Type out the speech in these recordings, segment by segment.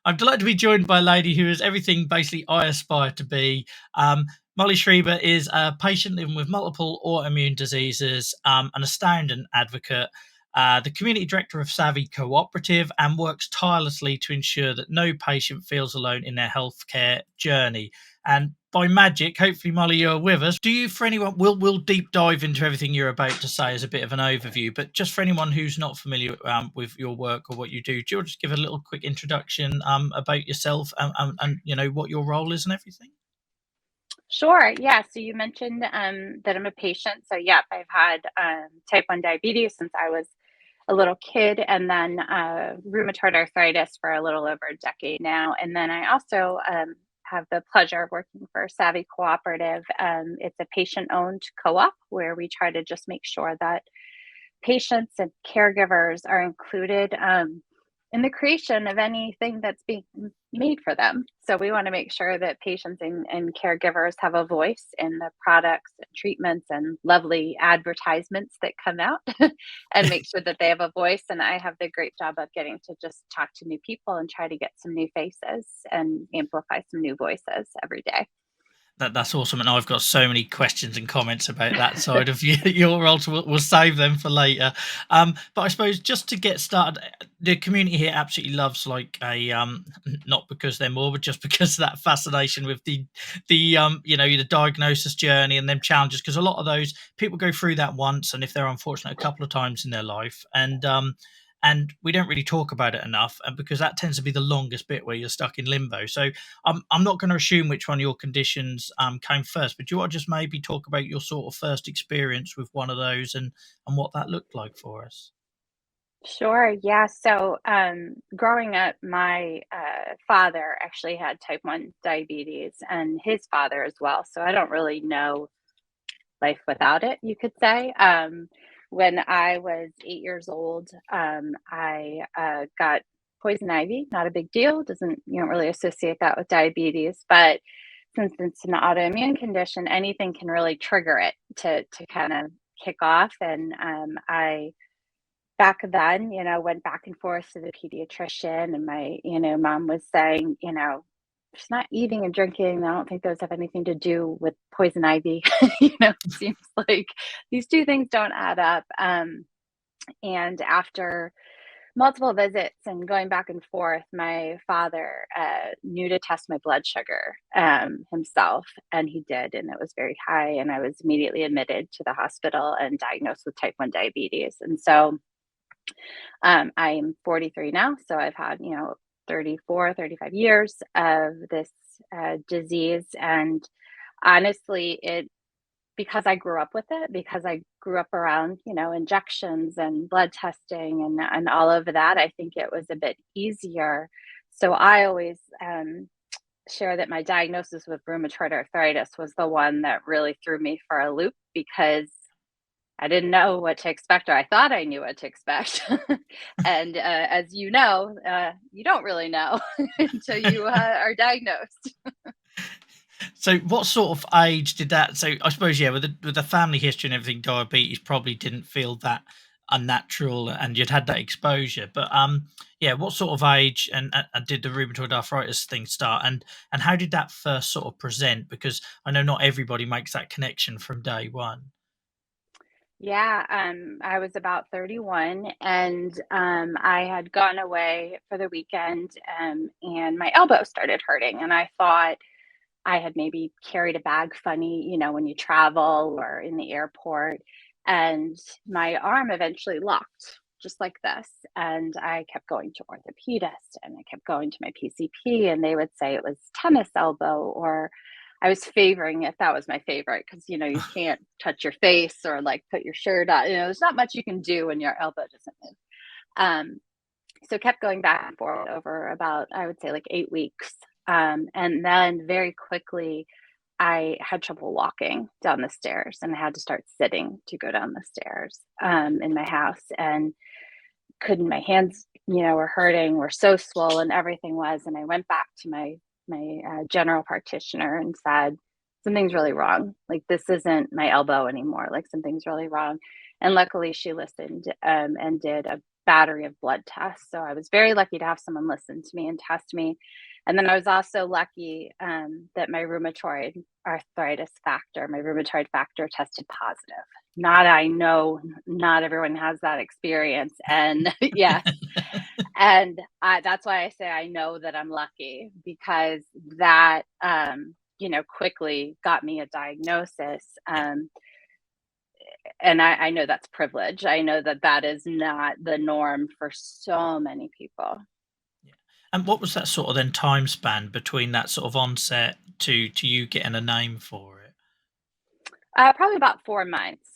I'm delighted to be joined by a lady who is everything basically I aspire to be. Molly Schreiber is a patient living with multiple autoimmune diseases, an astounding advocate, the community director of Savvy Cooperative, and works tirelessly to ensure that no patient feels alone in their healthcare journey. And by magic, hopefully, Molly, you're with us. Do you, for anyone, we'll deep dive into everything you're about to say as a bit of an overview, but just for anyone who's not familiar with your work or what you do you want to just give a little quick introduction about yourself and you know what your role is and everything? Sure. Yeah. So you mentioned that I'm a patient. So, yeah, I've had type 1 diabetes since I was a little kid, and then rheumatoid arthritis for a little over a decade now. And then I also have the pleasure of working for Savvy Cooperative. It's a patient owned co op where we try to just make sure that patients and caregivers are included in the creation of anything that's being made for them. So we want to make sure that patients and caregivers have a voice in the products and treatments and lovely advertisements that come out and make sure that they have a voice. And I have the great job of getting to just talk to new people and try to get some new faces and amplify some new voices every day. That's awesome, and I've got so many questions and comments about that side of your role. So we'll save them for later. But I suppose just to get started, the community here absolutely loves like a not because they're morbid, just because of that fascination with the you know the diagnosis journey and them challenges. Because a lot of those people go through that once, and if they're unfortunate, a couple of times in their life, and we don't really talk about it enough, and because that tends to be the longest bit where you're stuck in limbo. So I'm not going to assume which one of your conditions came first, but do you want to just maybe talk about your sort of first experience with one of those and what that looked like for us? Sure. Yeah. So, growing up, my father actually had type 1 diabetes and his father as well. So, I don't really know life without it, you could say. When I was 8 years old, I got poison ivy. Not a big deal. Doesn't, you don't really associate that with diabetes, but since it's an autoimmune condition, anything can really trigger it to kind of kick off. And I back then, went back and forth to the pediatrician, and my, mom was saying, she's not eating and drinking. I don't think those have anything to do with poison ivy. It seems like these two things don't add up. And after multiple visits and going back and forth, my father knew to test my blood sugar himself, and he did, and it was very high. And I was immediately admitted to the hospital and diagnosed with type 1 diabetes. And so I'm 43 now, so I've had, 34, 35 years of this disease. And honestly, because I grew up with it, because I grew up around, injections and blood testing and all of that, I think it was a bit easier. So I always share that my diagnosis with rheumatoid arthritis was the one that really threw me for a loop because I didn't know what to expect, or I thought I knew what to expect. And as you don't really know until you are diagnosed. So what sort of age did that? So I suppose yeah, with the family history and everything, diabetes probably didn't feel that unnatural, and you'd had that exposure. But yeah, what sort of age and did the rheumatoid arthritis thing start, and how did that first sort of present? Because I know not everybody makes that connection from day one. Yeah, I was about 31, and I had gone away for the weekend, and my elbow started hurting, and I thought I had maybe carried a bag funny, when you travel or in the airport, and my arm eventually locked just like this. And I kept going to orthopedist and I kept going to my PCP, and they would say it was tennis elbow, or I was favoring it. That was my favorite because, you can't touch your face or like put your shirt on. There's not much you can do when your elbow doesn't move. Um, so kept going back and forth over about, I would say, like 8 weeks. And then very quickly, I had trouble walking down the stairs, and I had to start sitting to go down the stairs in my house. And couldn't, my hands, were hurting, were so swollen, everything was. And I went back to my general practitioner and said, something's really wrong. Like, this isn't my elbow anymore. Like, something's really wrong. And luckily, she listened and did a battery of blood tests. So I was very lucky to have someone listen to me and test me. And then I was also lucky that my rheumatoid factor tested positive. Not, I know not everyone has that experience. And yes, and that's why I say I know that I'm lucky, because that, quickly got me a diagnosis. Yeah. And I know that's privilege. I know that that is not the norm for so many people. Yeah. And what was that sort of then time span between that sort of onset to you getting a name for it? Probably about 4 months.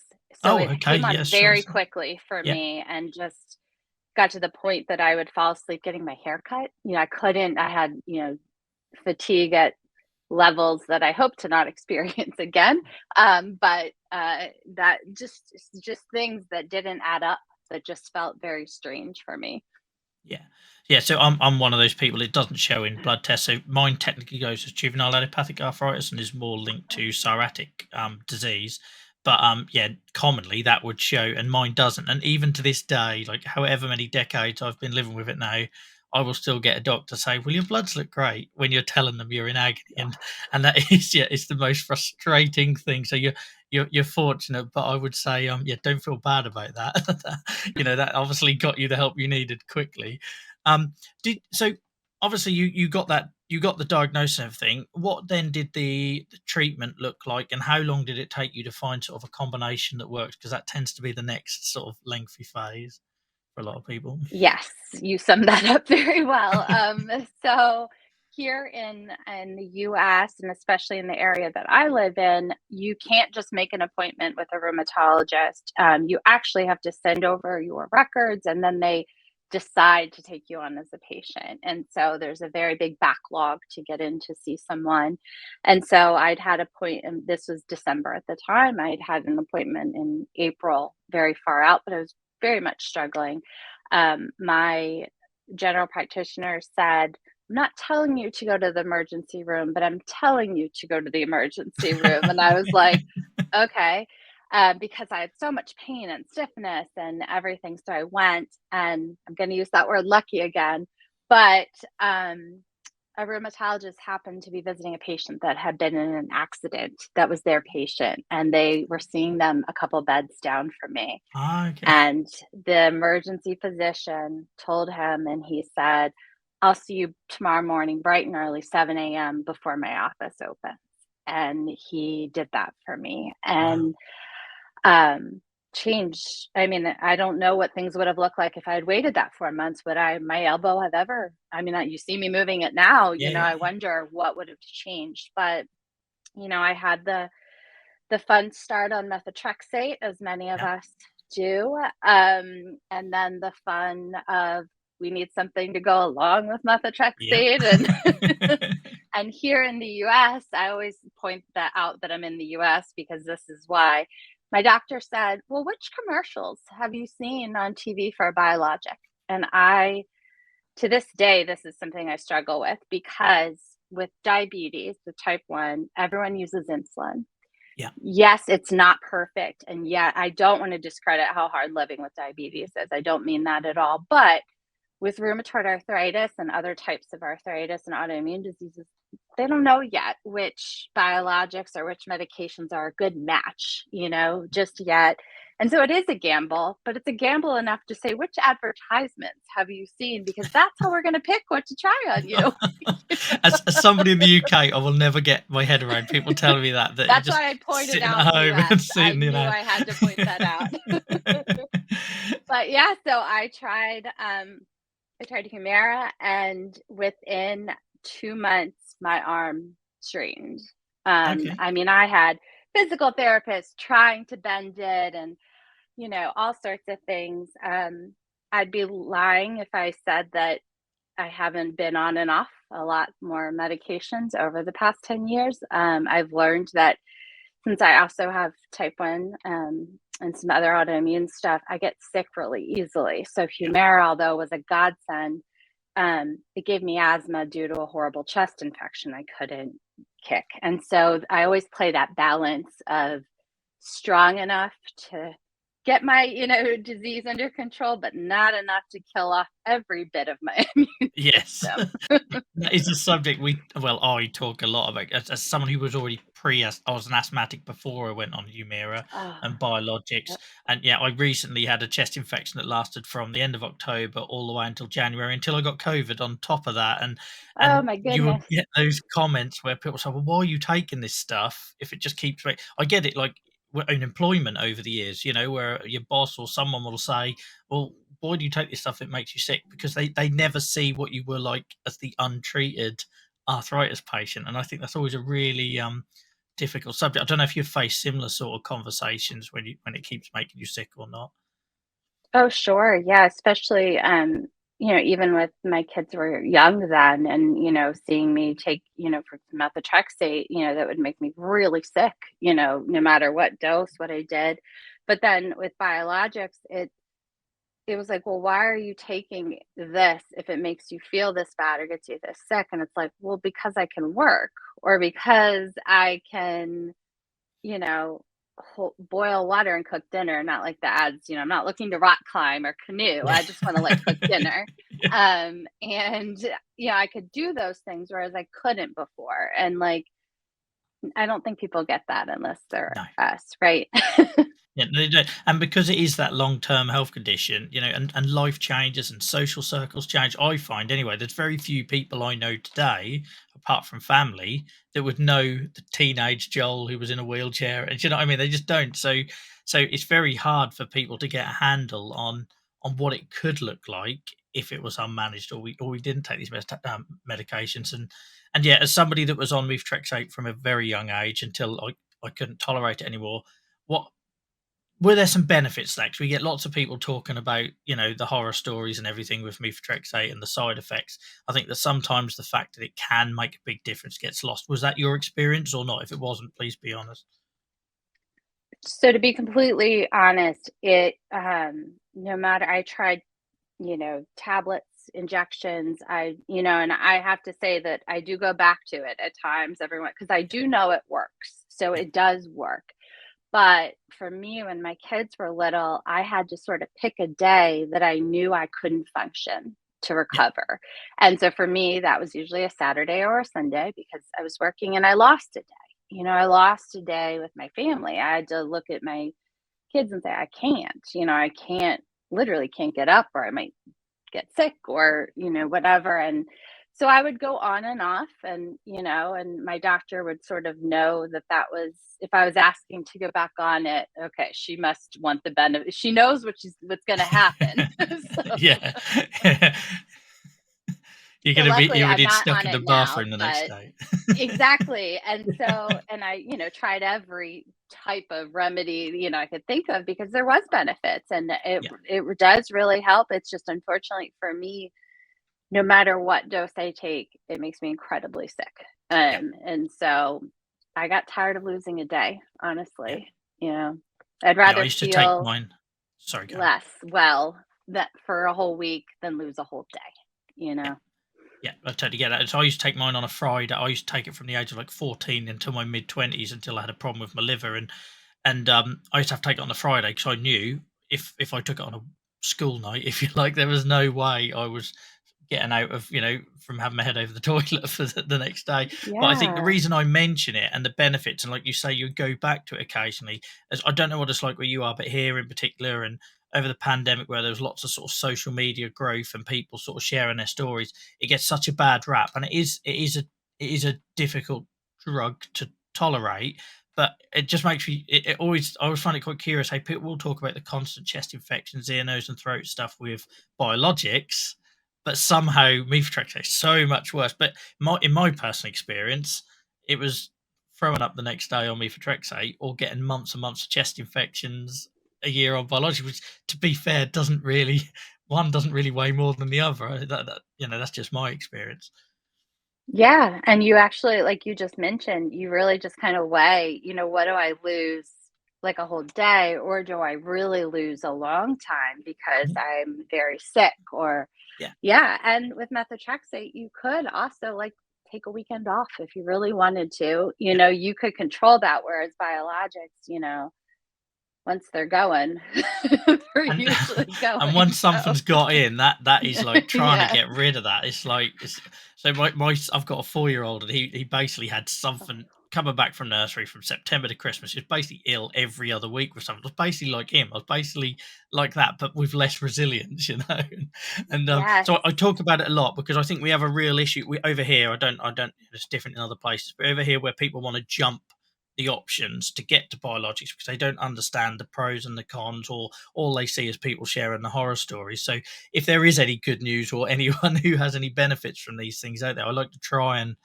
So Oh, it okay. came on Yes, sure. very quickly for Yeah. me, and just got to the point that I would fall asleep getting my hair cut. I had, fatigue at levels that I hope to not experience again. But that just things that didn't add up, that just felt very strange for me. Yeah. Yeah, so I'm one of those people, it doesn't show in blood tests. So mine technically goes as juvenile idiopathic arthritis and is more linked to psoriatic disease. But yeah, commonly that would show, and mine doesn't. And even to this day, like however many decades I've been living with it now, I will still get a doctor say, "Well, your bloods look great," when you're telling them you're in agony, and that is, yeah, it's the most frustrating thing. So you're fortunate, but I would say, yeah, don't feel bad about that. That obviously got you the help you needed quickly. Did so obviously you got the diagnosis and everything. What then did the treatment look like, and how long did it take you to find sort of a combination that works? Because that tends to be the next sort of lengthy phase for a lot of people. Yes, you summed that up very well. So here in the US, and especially in the area that I live in, you can't just make an appointment with a rheumatologist. You actually have to send over your records, and then they decide to take you on as a patient. And so there's a very big backlog to get in to see someone. And so I'd had a point, and this was December at the time. I'd had an appointment in April, very far out, but I was very much struggling. My general practitioner said, "I'm not telling you to go to the emergency room, but I'm telling you to go to the emergency room." And I was like, okay, because I had so much pain and stiffness and everything. So I went, and I'm going to use that word lucky again. But a rheumatologist happened to be visiting a patient that had been in an accident that was their patient, and they were seeing them a couple beds down from me. Ah, okay. And the emergency physician told him, and he said, "I'll see you tomorrow morning, bright and early, 7 a.m., before my office opens." And he did that for me. Wow. And changed. I mean, I don't know what things would have looked like if I had waited that 4 months. Would my elbow have ever, I mean, you see me moving it now, Yeah, I yeah. wonder what would have changed. But, I had the fun start on methotrexate, as many of Yeah. us do. And then the fun of, we need something to go along with Yeah. methotrexate. And here in the US, I always point that out, that I'm in the US, because this is why. My doctor said, "Well, which commercials have you seen on TV for a biologic?" And to this day, this is something I struggle with, because with diabetes, with type 1, everyone uses insulin. Yeah. Yes, it's not perfect, and yet I don't want to discredit how hard living with diabetes is. I don't mean that at all. But with rheumatoid arthritis and other types of arthritis and autoimmune diseases, they don't know yet which biologics or which medications are a good match, just yet. And so it is a gamble, but it's a gamble enough to say, which advertisements have you seen? Because that's how we're going to pick what to try on you. As somebody in the UK, I will never get my head around people telling me that you're That's just why I pointed sitting out at home US. and I sitting in knew a I had to point that out. But yeah, so I tried Humira, and within 2 months, my arm straightened. Okay. I mean, I had physical therapists trying to bend it, and all sorts of things. I'd be lying if I said that I haven't been on and off a lot more medications over the past 10 years. I've learned that, since I also have type 1, and some other autoimmune stuff, I get sick really easily. So Yeah. Humira, although was a godsend, it gave me asthma due to a horrible chest infection I couldn't kick. And so I always play that balance of strong enough to get my, disease under control, but not enough to kill off every bit of my immune Yes. system. That is a subject I talk a lot about as someone who was already I was an asthmatic before I went on Humira and Ah, biologics. yep. And yeah, I recently had a chest infection that lasted from the end of October all the way until January, until I got COVID on top of that. Oh And my you would goodness. get those comments where people say, "Well, why are you taking this stuff if it just keeps I get it, like in employment over the years, where your boss or someone will say, "Well, why do you take this stuff? It makes you sick," because they never see what you were like as the untreated arthritis patient. And I think that's always a really difficult subject. I don't know if you've faced similar sort of conversations when it keeps making you sick or not. Oh, sure. Yeah, especially, even with my kids were young then and, seeing me take, for methotrexate, that would make me really sick, no matter what dose, what I did. But then with biologics, it was like, well, why are you taking this if it makes you feel this bad or gets you this sick? And it's like, well, because I can work or because I can, you know, boil water and cook dinner, not like the ads, I'm not looking to rock climb or canoe. Yeah. I just want to like cook dinner. Yeah. And yeah, I could do those things whereas I couldn't before. And like, I don't think people get that unless they're No. us, right? Yeah, they don't. And because it is that long-term health condition, and life changes and social circles change, I find anyway, there's very few people I know today, apart from family, that would know the teenage Joel who was in a wheelchair. And you know what I mean? They just don't. So it's very hard for people to get a handle on what it could look like if it was unmanaged or we didn't take these medications. And yeah, as somebody that was on methotrexate from a very young age until I couldn't tolerate it anymore, what were there some benefits to that? 'Cause we get lots of people talking about, the horror stories and everything with methotrexate and the side effects. I think that sometimes the fact that it can make a big difference gets lost. Was that your experience or not? If it wasn't, please be honest. So to be completely honest, it no matter I tried, tablets, injections, and I have to say that I do go back to it at times everyone because I do know it works. So Yeah, it does work. But for me, when my kids were little, I had to sort of pick a day that I knew I couldn't function to yeah, recover. And so for me, that was usually a Saturday or a Sunday because I was working and I lost a day. I lost a day with my family. I had to look at my kids and say, I can't, I can't literally can't get up or I might get sick or, whatever. And so I would go on and off and, and my doctor would sort of know that that was if I was asking to go back on it, okay, she must want the benefit. She knows what's going to happen. so, yeah. You're so luckily you're I'm already not stuck on in the it now, bathroom the next but day. exactly. And so, and I, tried every type of remedy, I could think of because there was benefits and Yeah, it does really help. It's just unfortunately for me, no matter what dose I take, it makes me incredibly sick. yeah, And so I got tired of losing a day, yeah, honestly. You know, I'd yeah. I rather used to take feel mine. Sorry, go ahead. less well that for a whole week than lose a whole day, Yeah. Yeah, I totally get that. So I used to take mine on a Friday. I used to take it from the age of like 14 until my mid 20s until I had a problem with my liver, and I used to have to take it on the Friday because I knew if I took it on a school night, if you like, there was no way I was getting out of from having my head over the toilet for the next day. But I think the Yeah. reason I mention it and the benefits, and like you say, you go back to it occasionally. As I don't know what it's like where you are, but here in particular, and over the pandemic, where there was lots of sort of social media growth and people sort of sharing their stories, it gets such a bad rap, and it is a difficult drug to tolerate. But it just makes me I always find it quite curious how people will talk about the constant chest infections, ear, nose, and throat stuff with biologics, but somehow methotrexate is so much worse. But in my personal experience, it was throwing up the next day on methotrexate or getting months and months of chest infections a year on biologics, which, to be fair, doesn't really one doesn't really weigh more than the other. That's just my experience. Yeah. And you actually, like you just mentioned, you really just kind of weigh, what do I lose like a whole day, or do I really lose a long time because Mhm. I'm very sick or Yeah, yeah, and with methotrexate, you could also like take a weekend off if you really wanted to. yeah, You could control that. Whereas biologics, once they're going, they're And usually and going. once something's got in, that is like trying to Yeah. get rid of that. It's like so my I've got a 4-year-old, and he basically had something coming back from nursery from September to Christmas. He was basically ill every other week with something. I was basically like him. I was basically like that, but with less resilience, you know. And Yes. so I talk about it a lot because I think we have a real issue. We over here, I don't. It's different in other places, but over here where people want to jump the options to get to biologics because they don't understand the pros and the cons, or all they see is people sharing the horror stories. So if there is any good news or anyone who has any benefits from these things out there, I like to try and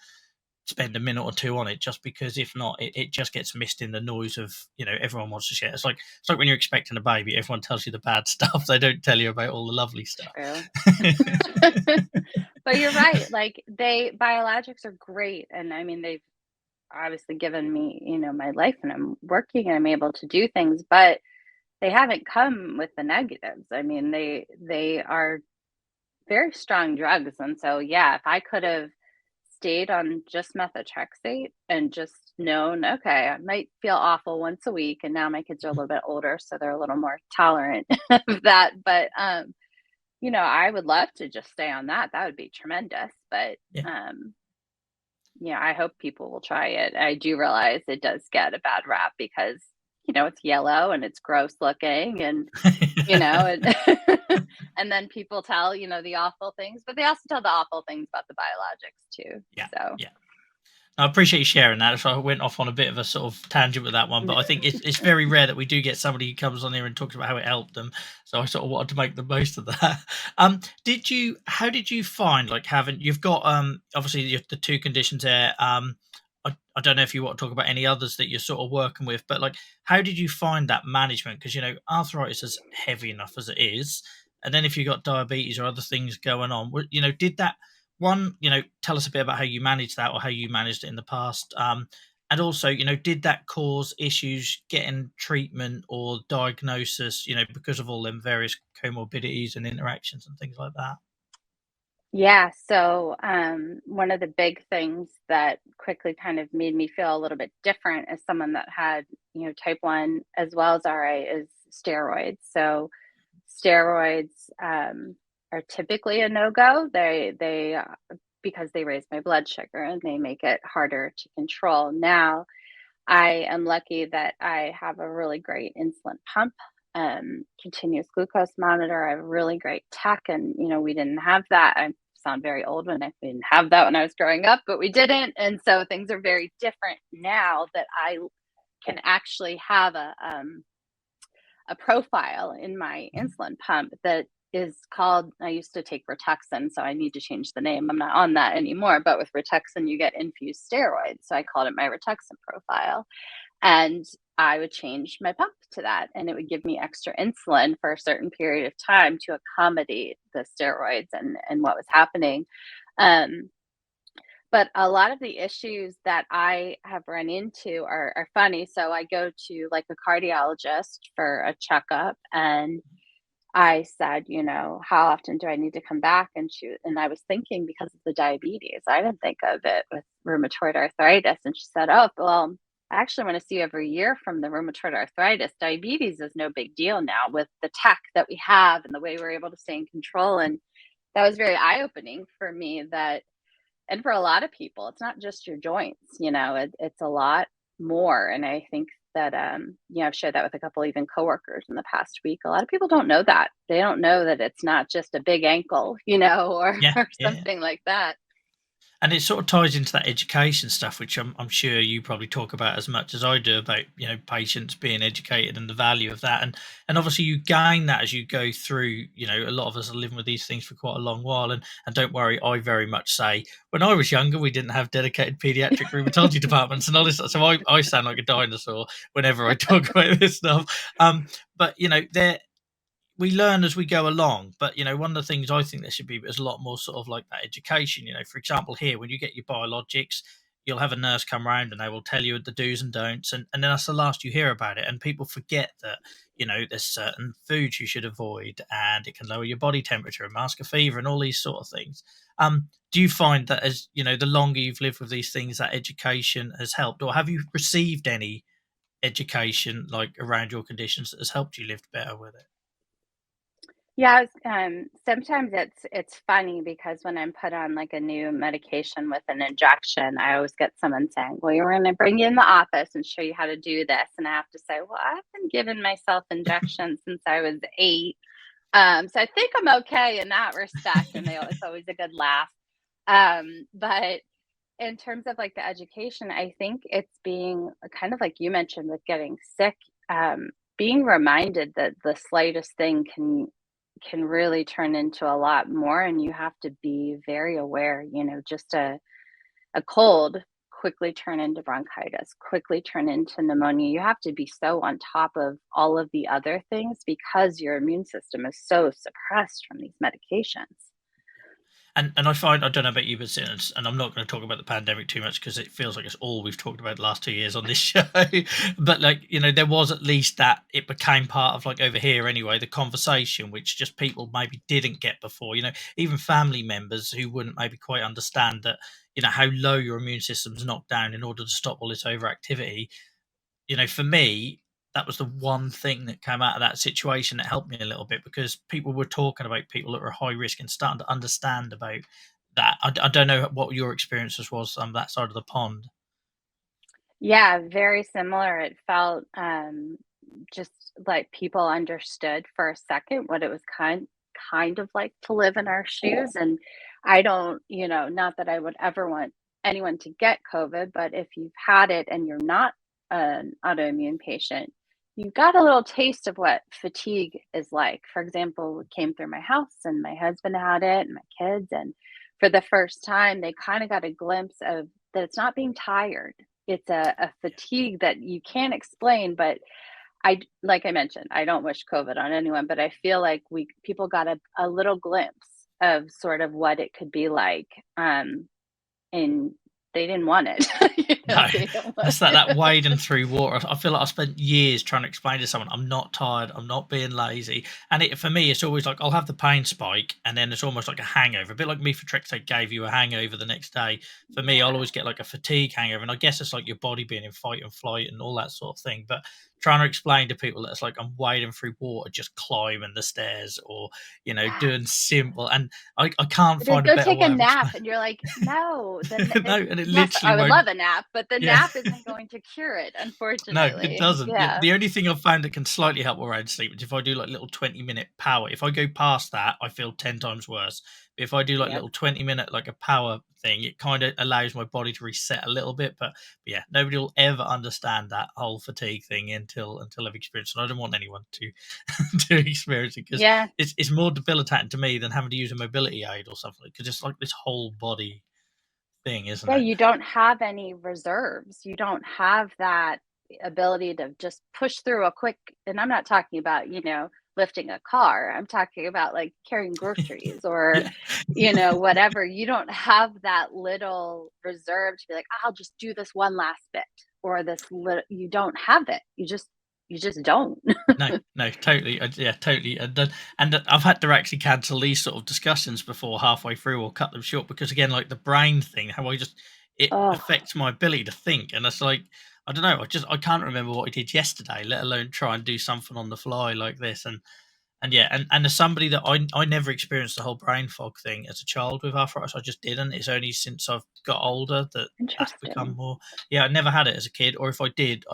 spend a minute or two on it, just because if not, it just gets missed in the noise of, everyone wants to share. It's like when you're expecting a baby, everyone tells you the bad stuff. They don't tell you about all the lovely stuff. True. But you're right. Like biologics are great. And I mean, they've obviously given me, my life and I'm working and I'm able to do things, but they haven't come with the negatives. I mean, they are very strong drugs. And so, yeah, if I could have stayed on just methotrexate and just known, okay, I might feel awful once a week, and now my kids are a little bit older, so they're a little more tolerant of that. But I would love to just stay on that. That would be tremendous. But Yeah. yeah, I hope people will try it. I do realize it does get a bad rap because, it's yellow and it's gross looking, and and and then people tell, the awful things, but they also tell the awful things about the biologics too. Yeah, So, yeah. I appreciate you sharing that. So I went off on a bit of a sort of tangent with that one, but I think it's very rare that we do get somebody who comes on here and talks about how it helped them. So I sort of wanted to make the most of that. How did you find, like, having, you've got obviously the two conditions there. I don't know if you want to talk about any others that you're sort of working with, but like, how did you find that management? Because arthritis is heavy enough as it is, and then if you got diabetes or other things going on, did that one, tell us a bit about how you managed that, or how you managed it in the past, and also, did that cause issues getting treatment or diagnosis, because of all them various comorbidities and interactions and things like that? yeah. So, one of the big things that quickly kind of made me feel a little bit different as someone that had, type 1 as well as RA is steroids. So, steroids are typically a no go. Because they raise my blood sugar and they make it harder to control. Now, I am lucky that I have a really great insulin pump, continuous glucose monitor. I have a really great tech, and we didn't have that. I sound very old when we didn't have that when I was growing up, but we didn't, and so things are very different now that I can actually have a profile in my insulin pump that is called, I used to take Rituxan, so I need to change the name. I'm not on that anymore, but with Rituxan, you get infused steroids. So I called it my Rituxan profile. And I would change my pump to that, and it would give me extra insulin for a certain period of time to accommodate the steroids and what was happening. Um, but a lot of the issues that I have run into are funny. So I go to like a cardiologist for a checkup, and I said, how often do I need to come back? And I was thinking because of the diabetes, I didn't think of it with rheumatoid arthritis. And she said, oh, well, I actually want to see you every year from the rheumatoid arthritis. Diabetes is no big deal now with the tech that we have and the way we're able to stay in control. And that was very eye opening for me and for a lot of people, it's not just your joints, it's a lot more. And I think that, I've shared that with a couple even coworkers in the past week. A lot of people don't know that. They don't know that it's not just a big ankle, or, Yeah, or yeah. something like that. And it sort of ties into that education stuff, which I'm sure you probably talk about as much as I do, about patients being educated and the value of that, and obviously you gain that as you go through. A lot of us are living with these things for quite a long while, and don't worry, I very much say when I was younger we didn't have dedicated pediatric rheumatology departments and all this, so I sound like a dinosaur whenever I talk about this stuff. But there, we learn as we go along. But one of the things I think there should be is a lot more sort of like that education. For example, here when you get your biologics, you'll have a nurse come around and they will tell you the do's and don'ts, and then that's the last you hear about it. And people forget that there's certain foods you should avoid, and it can lower your body temperature and mask a fever and all these sort of things. Do you find that, as the longer you've lived with these things, that education has helped, or have you received any education like around your conditions that has helped you live better with it? Yeah, sometimes it's funny because when I'm put on like a new medication with an injection, I always get someone saying, "Well, we're going to bring you in the office and show you how to do this." And I have to say, "Well, I've been giving myself injections since I was 8, so I think I'm okay in that respect." And it's always a good laugh. But in terms of like the education, I think it's being kind of like you mentioned with getting sick, being reminded that the slightest thing can really turn into a lot more, and you have to be very aware. Just a cold quickly turn into bronchitis, quickly turn into pneumonia. You have to be so on top of all of the other things because your immune system is so suppressed from these medications. And I find, I don't know about you, but and I'm not going to talk about the pandemic too much because it feels like it's all we've talked about the last 2 years on this show. But like, there was at least that it became part of, like, over here anyway, the conversation, which just people maybe didn't get before. Even family members who wouldn't maybe quite understand that, how low your immune system's knocked down in order to stop all this overactivity. For me, that was the one thing that came out of that situation that helped me a little bit, because people were talking about people that were high risk and starting to understand about that. I don't know what your experiences was on that side of the pond. Yeah, very similar. It felt, just like people understood for a second what it was kind of like to live in our shoes. And I don't, not that I would ever want anyone to get COVID, but if you've had it and you're not an autoimmune patient, you got a little taste of what fatigue is like. For example, it came through my house and my husband had it and my kids, and for the first time, they kind of got a glimpse of that it's not being tired. It's a fatigue that you can't explain, but like I mentioned, I don't wish COVID on anyone, but I feel like we people got a little glimpse of sort of what it could be like, and they didn't want it. No, They don't want that's that it. wading through water. I feel like I spent years trying to explain to someone, I'm not tired, I'm not being lazy. And for me, it's always like I'll have the pain spike, and then it's almost like a hangover. A bit like methotrexate gave you a hangover the next day. For me, I'll Yeah. always get like a fatigue hangover. And I guess it's like your body being in fight and flight and all that sort of thing. But trying to explain to people that it's like I'm wading through water, just climbing the stairs, or, doing Yes. simple. And I can't They find a go better take a way of nap, explaining. and you're like, "No, No, and it yes, literally I would won't. love a nap, but the Yeah. nap isn't going to cure it, No, it unfortunately." doesn't. Yeah, Yeah. the only thing I've found that can slightly help around sleep is if I do like little 20-minute power. If I go past that, I feel 10 times worse. But if I do like Yep. little 20-minute, like a power thing, it kind of allows my body to reset a little bit. But yeah, nobody will ever understand that whole fatigue thing until I've experienced it. And I don't want anyone to to experience it, because Yeah. it's more debilitating to me than having to use a mobility aid or something, because it's like this whole body thing, isn't Yeah, it? you don't have any reserves. You don't have that ability to just push through a quick, and I'm not talking about, lifting a car. I'm talking about like carrying groceries or, Yeah. whatever. You don't have that little reserve to be like, I'll just do this one last bit or this little, you don't have it. You just don't. No, no, totally. Yeah, totally. And I've had to actually cancel these sort of discussions before halfway through, or cut them short, because again, like the brain thing, how it Oh, affects my ability to think, and it's like, I don't know. I can't remember what I did yesterday, let alone try and do something on the fly like this. And yeah, and as somebody that I never experienced the whole brain fog thing as a child with arthritis. I just didn't. It's only since I've got older that that's become interesting. more. Yeah, I never had it as a kid, or if I did,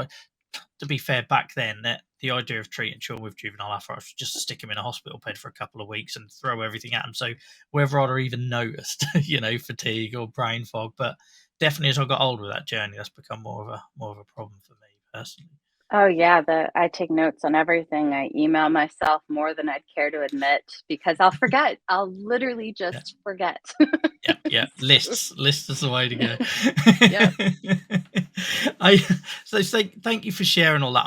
to be fair, back then, that the idea of treating children with juvenile arthritis was just to stick them in a hospital bed for a couple of weeks and throw everything at them. So whether I'd have even noticed, fatigue or brain fog, but definitely as I got older with that journey, that's become more of a problem for me personally. Oh yeah, I take notes on everything. I email myself more than I'd care to admit because I'll forget. I'll literally Yeah, just forget. yeah, yeah. It's true. Lists is the way to go. Yep. I so thank you for sharing all that.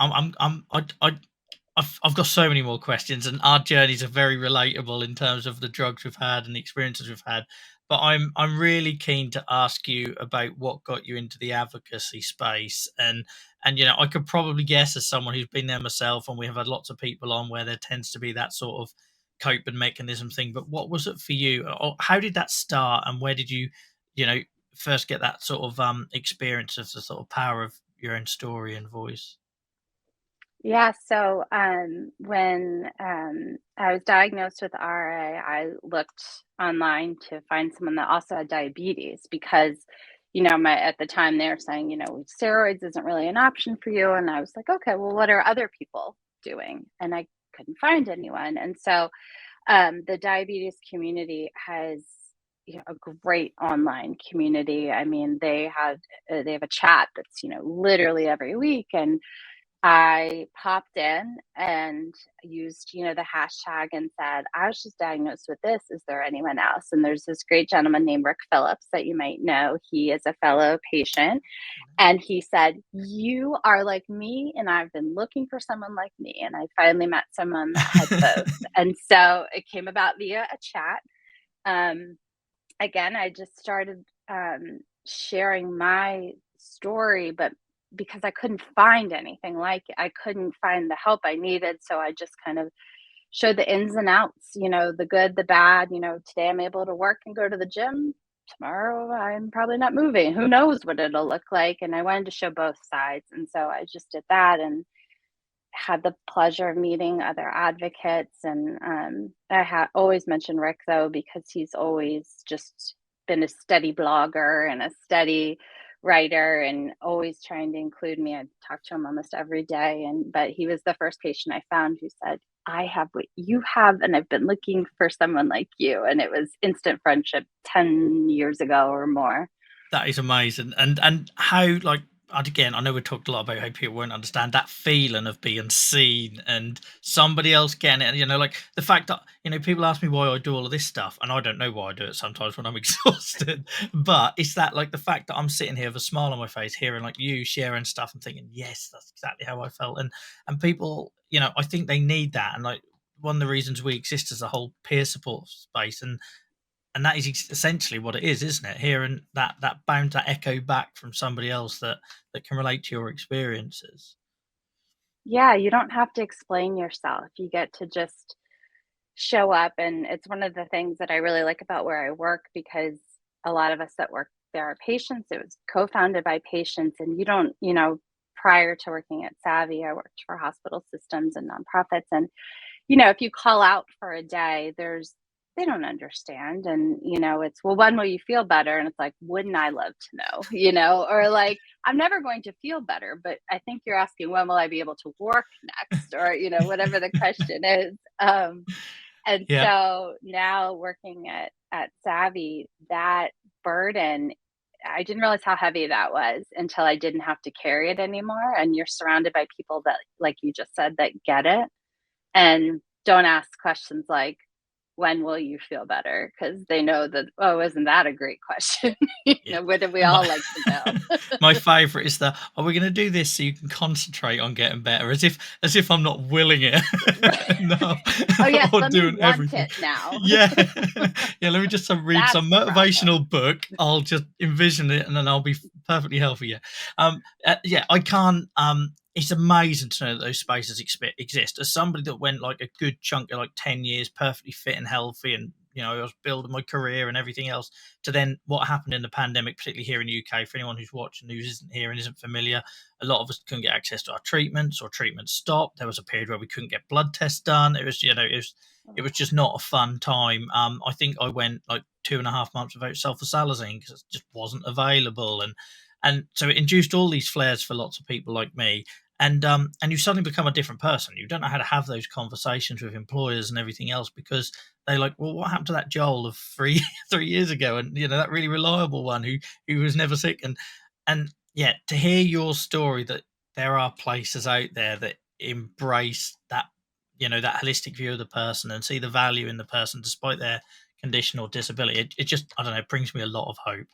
I've got so many more questions, and our journeys are very relatable in terms of the drugs we've had and the experiences we've had. But I'm really keen to ask you about what got you into the advocacy space, and I could probably guess, as someone who's been there myself, and we have had lots of people on where there tends to be that sort of coping mechanism thing. But what was it for you? Or how did that start, and where did you know first get that sort of experience of the sort of power of your own story and voice? Yeah, so when I was diagnosed with RA, I looked online to find someone that also had diabetes because, my at the time they were saying, steroids isn't really an option for you. And I was like, okay, well, what are other people doing? And I couldn't find anyone. And so the diabetes community has a great online community. I mean, they have a chat that's literally every week, and I popped in and used, the hashtag and said, I was just diagnosed with this. Is there anyone else? And there's this great gentleman named Rick Phillips that you might know. He is a fellow patient. And he said, you are like me, and I've been looking for someone like me. And I finally met someone that had both. And so it came about via a chat. Um, Again, I just started sharing my story, but because I couldn't find anything like it, I couldn't find the help I needed. So I just kind of showed the ins and outs, the good, the bad. Today I'm able to work and go to the gym. Tomorrow I'm probably not moving. Who knows what it'll look like? And I wanted to show both sides. And so I just did that and had the pleasure of meeting other advocates. And I always mention Rick, though, because he's always just been a steady blogger and a steady writer and always trying to include me. I talk to him almost every day. But he was the first patient I found who said, I have what you have, and I've been looking for someone like you. And it was instant friendship 10 years ago or more. That is amazing. And how, like, and again, I know we talked a lot about how people won't understand that feeling of being seen and somebody else getting it. And, like the fact that, people ask me why I do all of this stuff, and I don't know why I do it sometimes when I'm exhausted. But it's that, like, the fact that I'm sitting here with a smile on my face, hearing like you sharing stuff and thinking, yes, that's exactly how I felt. And people, I think they need that. And like one of the reasons we exist as a whole peer support space. And that is essentially what it is, isn't it? Hearing that bound to echo back from somebody else that can relate to your experiences. Yeah, you don't have to explain yourself. You get to just show up. And it's one of the things that I really like about where I work, because a lot of us that work there are patients. It was co-founded by patients, and you don't, prior to working at Savvy, I worked for hospital systems and nonprofits. And, if you call out for a day, they don't understand. And, it's, well, when will you feel better? And it's like, wouldn't I love to know, or like, I'm never going to feel better, but I think you're asking, when will I be able to work next? Or, whatever the question is. And Yeah, so now working at Savvy, that burden, I didn't realize how heavy that was until I didn't have to carry it anymore. And you're surrounded by people that, like you just said, that get it and don't ask questions like, when will you feel better? Because they know that, oh, isn't that a great question? yeah. Wouldn't we My all like to know? my favorite is the, "Are we gonna do this so you can concentrate on getting better?" As if I'm not willing it. Right. No, Oh, yes, or let me doing want everything. it now. Yeah. Yeah, let me just, read That's some the problem. motivational book. I'll just envision it, and then I'll be perfectly healthy, yeah. Yeah, I can't, it's amazing to know that those spaces exist. As somebody that went, like, a good chunk of, like, 10 years perfectly fit and healthy and, I was building my career and everything else, to then what happened in the pandemic, particularly here in the UK. For anyone who's watching who isn't here and isn't familiar, a lot of us couldn't get access to our treatments, or treatments stopped. There was a period where we couldn't get blood tests done. It was, it was just not a fun time. I think I went like 2.5 months without sulfasalazine because it just wasn't available, and so it induced all these flares for lots of people like me. And you suddenly become a different person. You don't know how to have those conversations with employers and everything else, because they're like, well, what happened to that Joel of three 3 years ago, and that really reliable one who was never sick, and yeah, to hear your story that there are places out there that embrace that holistic view of the person and see the value in the person despite their condition or disability. It just, I don't know, it brings me a lot of hope.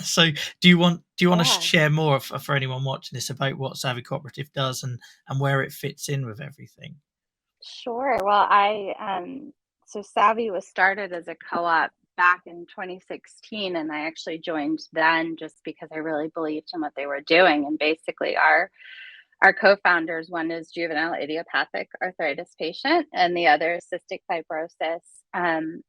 So do you want to Yeah. share more for anyone watching this about what Savvy Cooperative does and where it fits in with everything? Sure. Well, so Savvy was started as a co-op back in 2016, and I actually joined then just because I really believed in what they were doing. And basically, our co-founders, one is juvenile idiopathic arthritis patient, and the other is cystic fibrosis.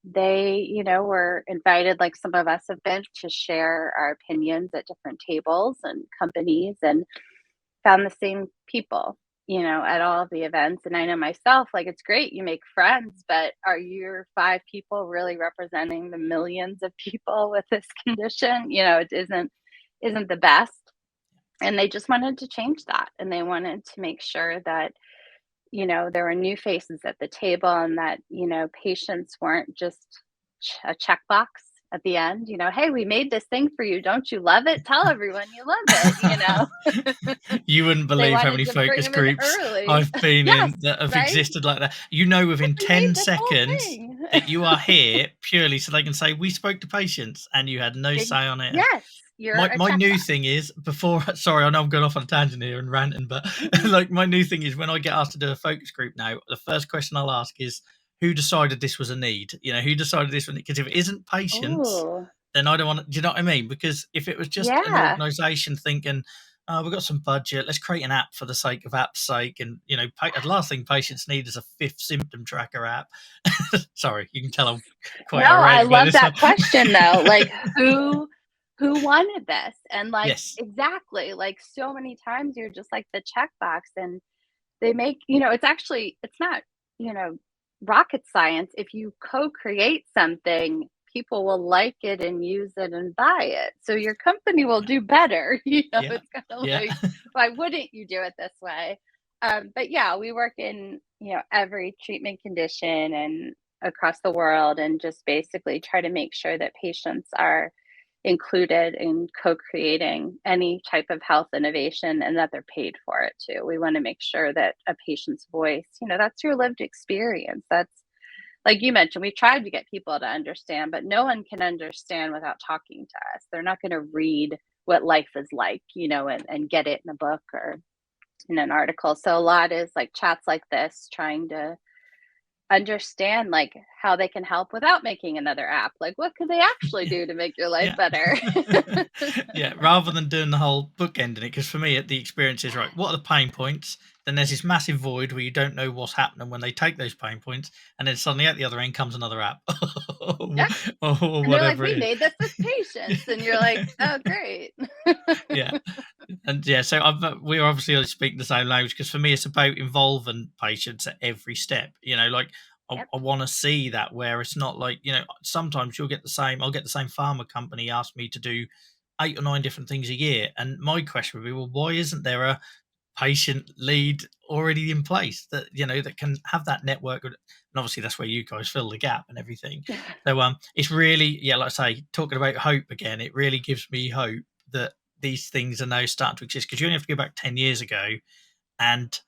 They, were invited, like some of us have been, to share our opinions at different tables and companies, and found the same people, at all of the events. And I know myself, like, it's great, you make friends, but are your 5 people really representing the millions of people with this condition? It isn't the best. And they just wanted to change that. And they wanted to make sure that, there were new faces at the table and that, patients weren't just a checkbox at the end. Hey, we made this thing for you. Don't you love it? Tell everyone you love it. You wouldn't They believe how wanted many to bring focus them in groups early. I've been Yes, in that have right? existed like that. Like, Within we made 10 this whole seconds thing. that you are here purely so they can say, "We spoke to patients and you had no Ex say on it." And Yes, you're my a my new checkbox. thing is before sorry, I know I'm going off on a tangent here and ranting, but Mhm. like my new thing is when I get asked to do a focus group now, the first question I'll ask is who decided this was a need? Who decided this one? Because if it isn't patients, Ooh, then I don't want to, do you know what I mean? Because if it was just an yeah. organization thinking, oh, we've got some budget, let's create an app for the sake of app's sake. And, the last thing patients need is a fifth symptom tracker app. Sorry, you can tell I'm No, quite I irate about love this one. that question though, like, who wanted this? And, like, Yes. exactly, like, so many times you're just like the checkbox, and they make it's not, you know, rocket science. If you co-create something, people will like it and use it and buy it. So your company will Yeah. do better. Yeah. It's kind of Yeah. like, why wouldn't you do it this way? But yeah, we work in, every treatment condition and across the world, and just basically try to make sure that patients are included in co-creating any type of health innovation and that they're paid for it too. We want to make sure that a patient's voice, that's your lived experience. That's like you mentioned, we tried to get people to understand, but no one can understand without talking to us. They're not going to read what life is like, and get it in a book or in an article. So a lot is like chats like this, trying to understand like how they can help without making another app. Like, what could they actually Yeah. do to make your life Yeah. better? Yeah, rather than doing the whole book ending it, because for me, the experience is right. What are the pain points? Then there's this massive void where you don't know what's happening when they take those pain points, and then suddenly at the other end comes another app, Yeah. or And they're like, whatever "We it made this with is. patience." And you're like, "Oh, great." Yeah, and yeah, so we're obviously speaking the same language because for me, it's about involving patients at every step. Like I, Yep. I want to see that where it's not like sometimes I'll get the same pharma company ask me to do 8 or 9 different things a year, and my question would be, well, why isn't there a patient lead already in place that that can have that network? And obviously that's where you guys fill the gap and everything. So it's really, yeah, like I say, talking about hope again, it really gives me hope that these things are now starting to exist, because you only have to go back 10 years ago and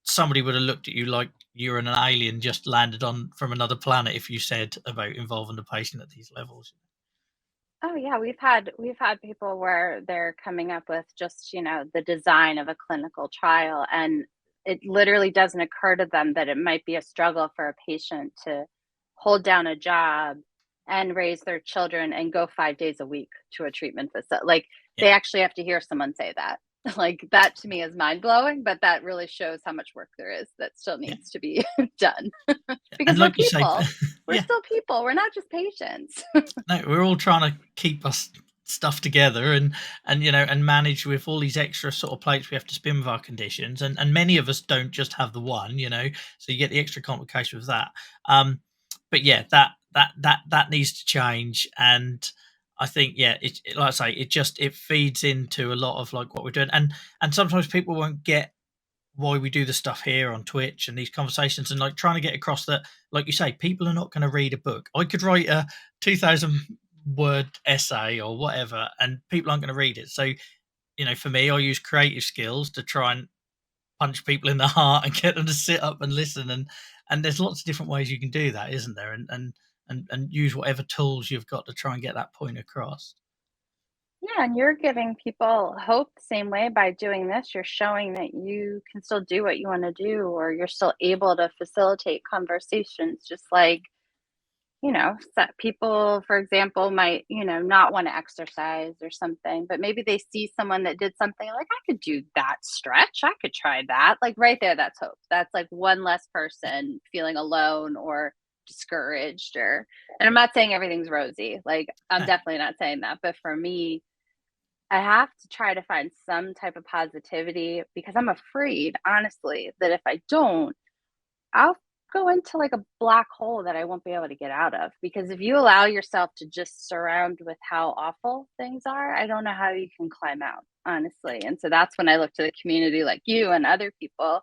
somebody would have looked at you like you're an alien just landed on from another planet if you said about involving the patient at these levels. Oh, yeah, we've had people where they're coming up with just, the design of a clinical trial, and it literally doesn't occur to them that it might be a struggle for a patient to hold down a job and raise their children and go 5 days a week to a treatment facility. Like, Yeah. they actually have to hear someone say that. Like, that to me is mind-blowing, but that really shows how much work there is that still Yeah. needs to be done. And Because we're like you say, people. We're yeah, still people. We're not just patients. no, we're all trying to keep us stuff together and manage with all these extra sort of plates we have to spin with our conditions, and many of us don't just have the one, so you get the extra complication with that. But yeah, that needs to change. And I think, yeah, like I say, it feeds into a lot of like what we're doing, and sometimes people won't get why we do the stuff here on Twitch and these conversations, and like trying to get across that, like you say, people are not going to read a book. I could write a 2,000 word essay or whatever, and people aren't going to read it. So, for me, I use creative skills to try and punch people in the heart and get them to sit up and listen. And there's lots of different ways you can do that, isn't there? And use whatever tools you've got to try and get that point across. Yeah, and you're giving people hope the same way by doing this. You're showing that you can still do what you want to do, or you're still able to facilitate conversations, just like, that people, for example, might, not want to exercise or something, but maybe they see someone that did something like, I could do that stretch. I could try that. Like, right there, that's hope. That's like one less person feeling alone or discouraged, and I'm not saying everything's rosy. Like, I'm No, definitely not saying that. But for me, I have to try to find some type of positivity because I'm afraid, honestly, that if I don't, I'll go into like a black hole that I won't be able to get out of. Because if you allow yourself to just surround with how awful things are, I don't know how you can climb out, honestly. And so that's when I look to the community like you and other people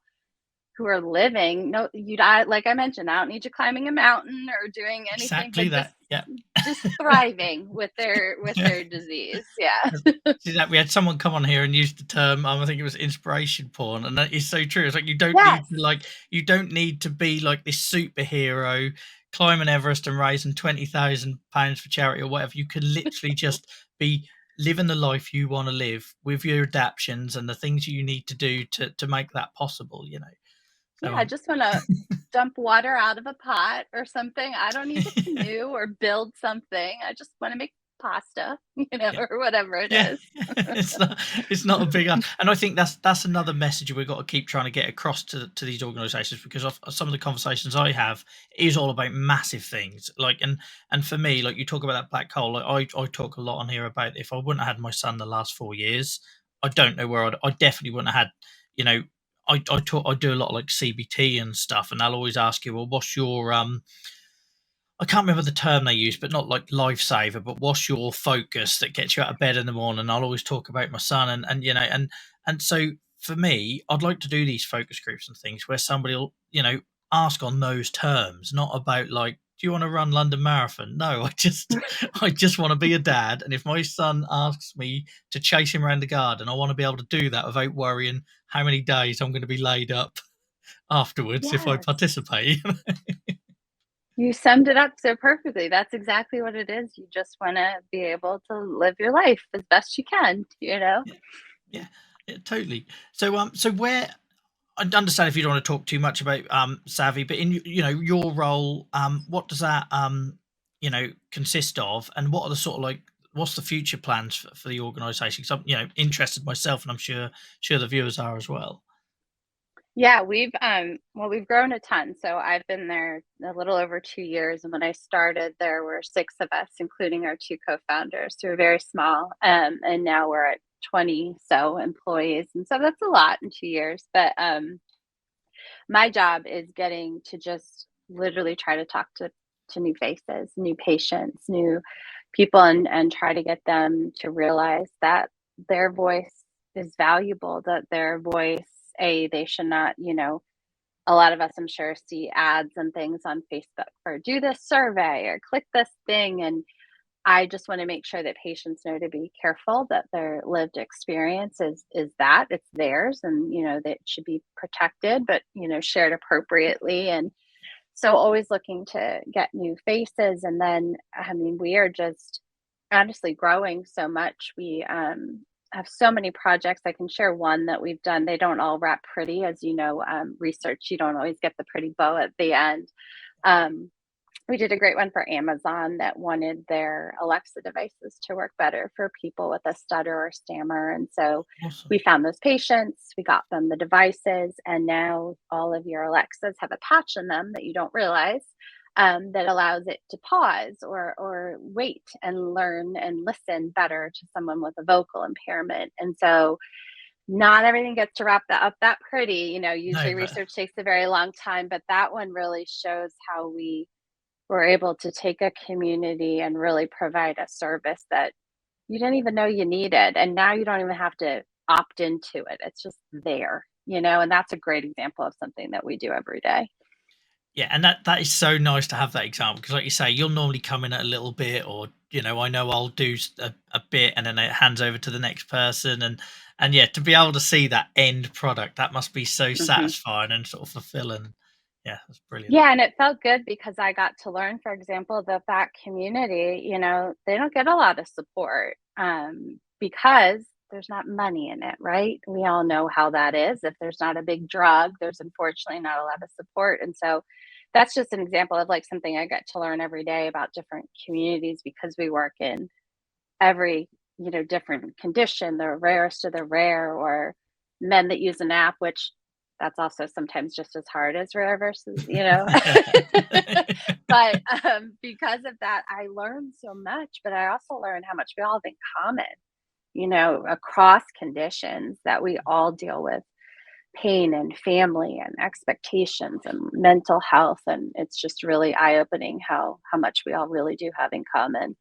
who are living. No, like I mentioned, I don't need you climbing a mountain or doing anything, Exactly but that. Yeah. just thriving with their disease. Yeah. See that we had someone come on here and use the term, I think it was inspiration porn, and that is so true. It's like Yes. you don't need to be like this superhero climbing Everest and raising £20,000 for charity or whatever. You can literally just be living the life you want to live with your adaptions and the things you need to do to make that possible. Yeah, So I just wanna dump water out of a pot or something. I don't need to canoe or build something. I just wanna make pasta, yeah. or whatever it Yeah, is. it's not a big ask, and I think that's another message we've got to keep trying to get across to these organisations, because of some of the conversations I have is all about massive things. Like, and for me, like you talk about that black hole, like I talk a lot on here about if I wouldn't have had my son the last 4 years, I don't know where I definitely wouldn't have had, you know, I do a lot of like CBT and stuff, and they'll always ask you, well, what's your I can't remember the term they use, but not like lifesaver, but what's your focus that gets you out of bed in the morning? I'll always talk about my son, and so for me, I'd like to do these focus groups and things where somebody will, ask on those terms, not about like, do you want to run London Marathon? No, I just want to be a dad, and if my son asks me to chase him around the garden, I want to be able to do that without worrying how many days I'm going to be laid up afterwards if I Yes. participate. You summed it up so perfectly. That's exactly what it is. You just wanna be able to live your life as best you can, you know? Yeah, yeah, totally. So where I understand if you don't want to talk too much about Savvy, but in your role, what does that consist of, and what are the sort of like what's the future plans for the organisation? Because I'm interested myself, and I'm sure the viewers are as well. Yeah, we've grown a ton. So I've been there a little over 2 years, and when I started, there were 6 of us, including our 2 co-founders. So we're very small, and now we're at 20 so employees, and so that's a lot in 2 years. But my job is getting to just literally try to talk to new faces, new patients, new people, and try to get them to realize that their voice is valuable, that their voice, they should not, a lot of us, I'm sure, see ads and things on Facebook for do this survey or click this thing. And I just want to make sure that patients know to be careful that their lived experience is that it's theirs, and that it should be protected, but shared appropriately. And so always looking to get new faces. And then, I mean, we are just honestly growing so much. We have so many projects. I can share one that we've done. They don't all wrap pretty, as you know, research, you don't always get the pretty bow at the end. Um, we did a great one for Amazon that wanted their Alexa devices to work better for people with a stutter or stammer. And so Awesome. we found those patients, we got them the devices, and now all of your Alexas have a patch in them that you don't realize, that allows it to pause or wait and learn and listen better to someone with a vocal impairment. And so not everything gets to wrap that up that pretty. No, Usually but research takes a very long time, but that one really shows how we were able to take a community and really provide a service that you didn't even know you needed. And now you don't even have to opt into it. It's just there, and that's a great example of something that we do every day. yeah, and that is so nice to have that example, because, like you say, you'll normally come in at a little bit, or I know I'll do a bit, and then it hands over to the next person, and yeah, to be able to see that end product, that must be so Mhm. satisfying and sort of fulfilling. Yeah, that's brilliant. Yeah, and it felt good because I got to learn, for example, that that community, they don't get a lot of support, because there's not money in it, right? We all know how that is. If there's not a big drug, there's unfortunately not a lot of support. And so that's just an example of like something I get to learn every day about different communities because we work in every, different condition, the rarest of the rare, or men that use an app, which that's also sometimes just as hard as rare versus. But because of that, I learned so much, but I also learned how much we all have in common. across conditions that we all deal with pain and family and expectations and mental health. And it's just really eye opening how much we all really do have in common.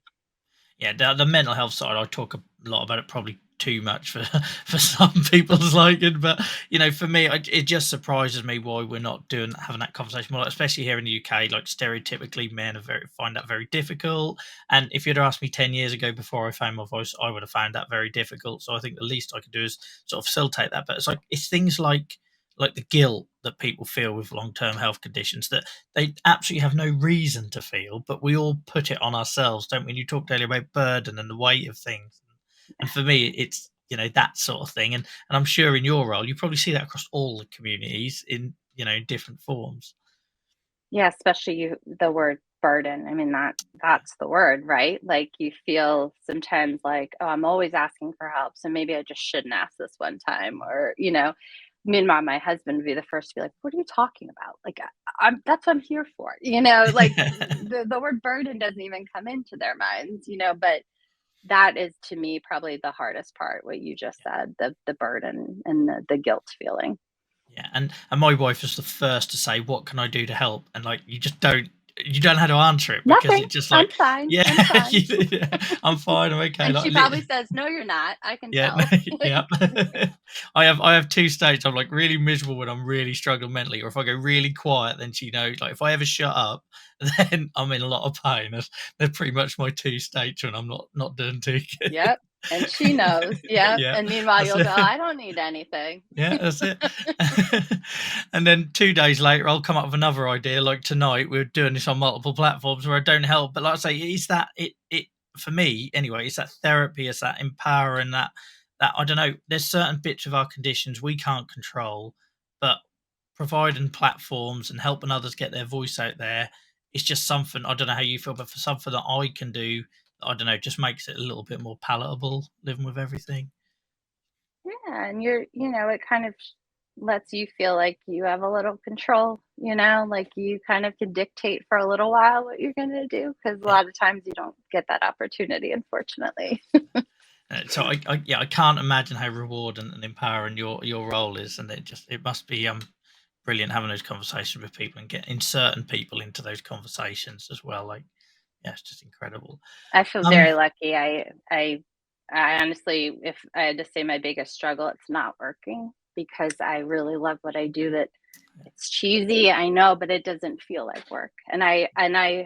Yeah, the mental health side, I talk a lot about it, probably too much for for some people's liking, but for me, it just surprises me why we're not doing having that conversation more, especially here in the UK. Like stereotypically, men are find that very difficult. And if you'd asked me 10 years ago before I found my voice, I would have found that very difficult. So I think the least I could do is sort of facilitate that. But it's things like the guilt that people feel with long-term health conditions that they absolutely have no reason to feel, but we all put it on ourselves, don't we? And you talked earlier about burden and the weight of things. And for me, it's that sort of thing. And I'm sure in your role, you probably see that across all the communities in in different forms. Yeah, especially the word burden. I mean, Yeah. that's the word, right? Like you feel sometimes like, oh, I'm always asking for help, so maybe I just shouldn't ask this one time, or meanwhile, my husband would be the first to be like, "What are you talking about? Like, I'm that's what I'm here for." Like the word burden doesn't even come into their minds, but that is to me probably the hardest part, what you just said, the burden and the guilt feeling. Yeah, and my wife is the first to say, "What can I do to help?" And like you don't know how to answer it because Nothing. it's just I'm like, fine. yeah, I'm fine. yeah, I'm fine, I'm okay. And Like, she probably says, "No, you're not. I can yeah, tell." yeah. I have two states. I'm like really miserable when I'm really struggling mentally, or if I go really quiet, then she knows. Like if I ever shut up, then I'm in a lot of pain. They're pretty much my two states when I'm not doing too good. Yep, and she knows. Yep, Yeah, and meanwhile, that's you'll go, it. "I don't need anything." Yeah, that's it. And then 2 days later, I'll come up with another idea. Like tonight, we're doing this on multiple platforms where I don't help. But like I say, it's that it for me anyway. It's that therapy. It's that empowering. That I don't know. There's certain bits of our conditions we can't control, but providing platforms and helping others get their voice out there, it's just something. I don't know how you feel, but for something that I can do, I don't know, just makes it a little bit more palatable living with everything. Yeah, and it kind of lets you feel like you have a little control, like you kind of can dictate for a little while what you're gonna do, because a Yeah. lot of times you don't get that opportunity, unfortunately. So yeah, I can't imagine how rewarding and empowering your role is, and it must be brilliant having those conversations with people and get inserting people into those conversations as well. Like, yeah, it's just incredible. I feel Um, very lucky. I honestly, if I had to say my biggest struggle, it's not working because I really love what I do. That it's cheesy, I know, but it doesn't feel like work. And I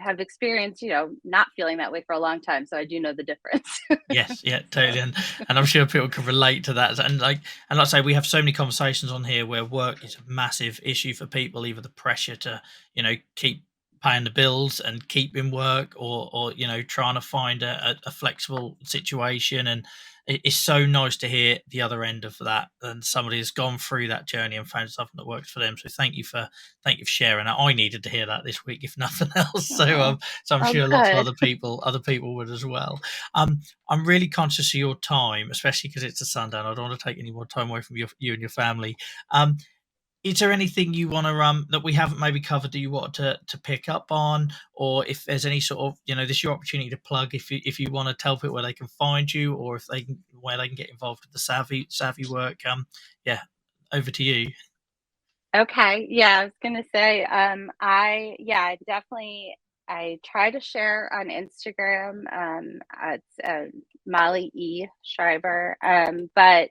have experienced, not feeling that way for a long time, so I do know the difference. yes, yeah, So, totally, and I'm sure people can relate to that. And like I say, we have so many conversations on here where work is a massive issue for people, either the pressure to keep paying the bills and keep in work, or trying to find a flexible situation. And it's so nice to hear the other end of that, and somebody has gone through that journey and found something that works for them. So thank you for sharing that. I needed to hear that this week, if nothing else. So oh, so I'm oh, sure lots of good. other people would as well. um I'm really conscious of your time, especially because it's a sundown. I don't want to take any more time away from you and your family. um is there anything you want to that we haven't maybe covered that you want to pick up on, or if there's any sort of this is your opportunity to plug, if you want to tell people where they can find you, or if they can where they can get involved with the savvy work? Yeah, over to you. Okay, yeah, I was gonna say, I definitely I try to share on Instagram. It's Molly Schreiber. But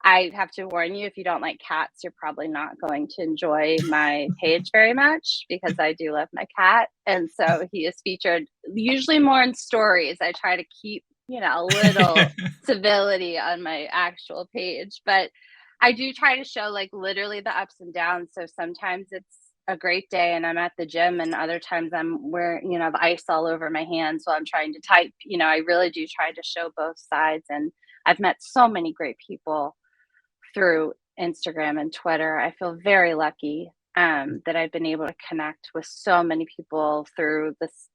I have to warn you, if you don't like cats, you're probably not going to enjoy my page very much because I do love my cat, and so he is featured usually more in stories. I try to keep a little civility on my actual page, but I do try to show like literally the ups and downs. So sometimes it's a great day and I'm at the gym, and other times I'm wearing, the ice all over my hands while I'm trying to type. I really do try to show both sides. And I've met so many great people through Instagram and Twitter. I feel very lucky that I've been able to connect with so many people through this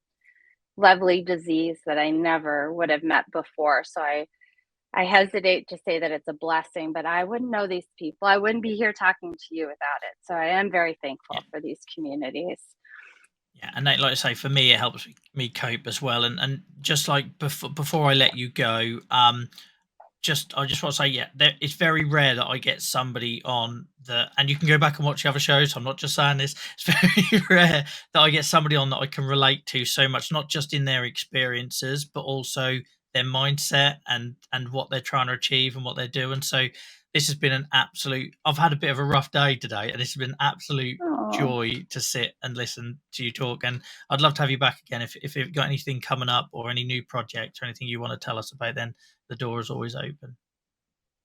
lovely disease that I never would have met before. So I hesitate to say that it's a blessing, but I wouldn't know these people. I wouldn't be here talking to you without it. So I am very Yeah. thankful for these communities. Yeah, and like I say, for me, it helps me cope as well. And just like before I let you go, I just want to say, yeah, it's very rare that I get somebody on the, and you can go back and watch the other shows. I'm not just saying this. It's very rare that I get somebody on that I can relate to so much, not just in their experiences, but also their mindset and what they're trying to achieve and what they're doing. So this has been an absolute. I've had a bit of a rough day today, and this has been an absolute Oh, joy to sit and listen to you talk. And I'd love to have you back again if you've got anything coming up or any new projects or anything you want to tell us about. Then the door is always open.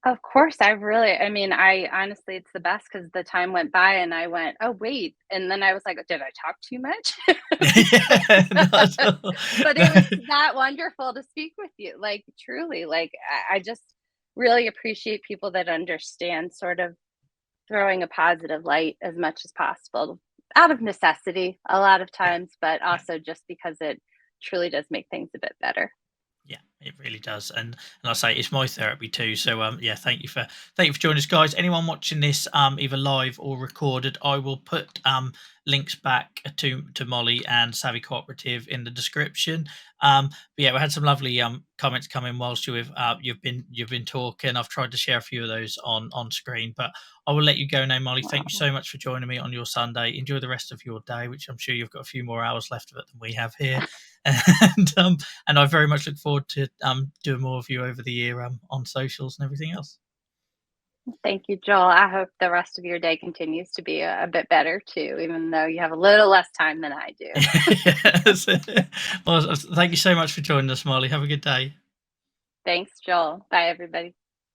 of course, I mean, I honestly, it's the best because the time went by and I went, "Oh, wait," and then I was like, "Did I talk too much?" Yeah, not at all. But it was that wonderful to speak with you, like, truly, like, I just really appreciate people that understand sort of throwing a positive light as much as possible out of necessity a lot of Yeah, times, but yeah. also just because it truly does make things a bit better. Yeah, it really does, and I say it's my therapy too. So yeah, thank you for joining us, guys. Anyone watching this either live or recorded, I will put links back to Molly and Savvy Cooperative in the description. But yeah, we had some lovely comments come in whilst you've been talking. I've tried to share a few of those on screen, but I will let you go now, Molly. Thank you Wow. so much for joining me on your Sunday. Enjoy the rest of your day, which I'm sure you've got a few more hours left of it than we have here. And and I very much look forward to doing more of you over the year on socials and everything else. Thank you, Joel. I hope the rest of your day continues to be a bit better too, even though you have a little less time than I do. Yes. Well, thank you so much for joining us, Molly. Have a good day. Thanks, Joel. Bye, everybody.